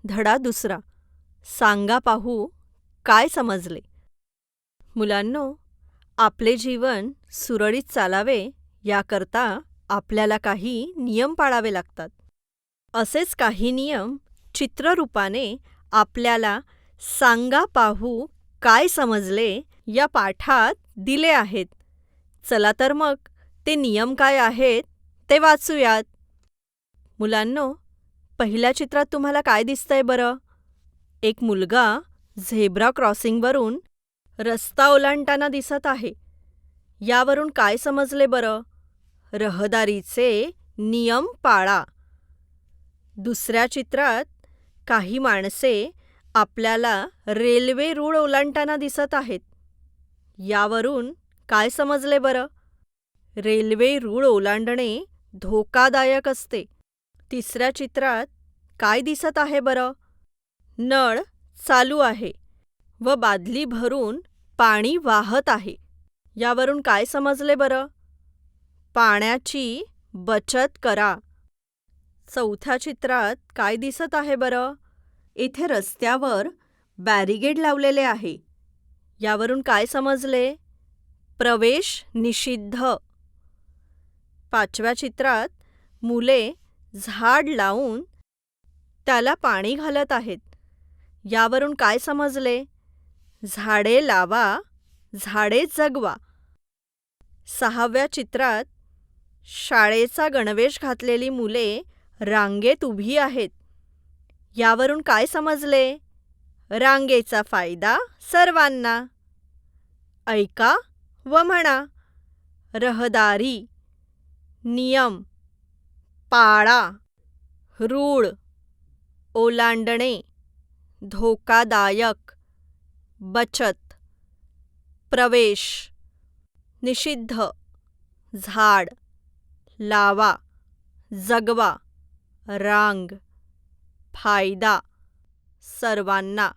धडा दुसरा. सांगा पाहू काय समजले. मुलांनो, आपले जीवन सुरळीत चालावे याकरता आपल्याला काही नियम पाळावे लागतात. असेच काही नियम चित्ररूपाने आपल्याला सांगा पाहू काय समजले या पाठात दिले आहेत. चला तर मग ते नियम काय आहेत ते वाचूयात. मुलांनो, पहिल्या चित्रात तुम्हाला काय दिसतंय बरं? एक मुलगा झेब्रा क्रॉसिंगवरून रस्ता ओलांडताना दिसत आहे. यावरून काय समजले बरं? रहदारीचे नियम पाळा. दुसऱ्या चित्रात काही माणसे आपल्याला रेल्वे रूळ ओलांडताना दिसत आहेत. यावरून काय समजले बरं? रेल्वे रूळ ओलांडणे धोकादायक असते. तिसऱ्या चित्रात काय दिसत आहे बरं? नळ चालू आहे व बादली भरून पाणी वाहत आहे. यावरून काय समजले बरं? पाण्याची बचत करा. चौथ्या चित्रात काय दिसत आहे बरं? इथे रस्त्यावर बॅरिगेड लावलेले आहे. यावरून काय समजले? प्रवेश निषिद्ध. पाचव्या चित्रात मुले झाड लावून त्याला पाणी घालत आहेत. यावरून काय समजले? झाडे लावा, झाडे जगवा. सहाव्या चित्रात शाळेचा गणवेश घातलेली मुले रांगेत उभी आहेत. यावरून काय समजले? रांगेचा फायदा सर्वांना. ऐका व म्हणा. रहदारी, नियम, पाळा, रूळ, ओलांडणे, धोकादायक, बचत, प्रवेश, निषिद्ध, झाड, लावा, जगवा, रांग, फायदा, सर्वांना.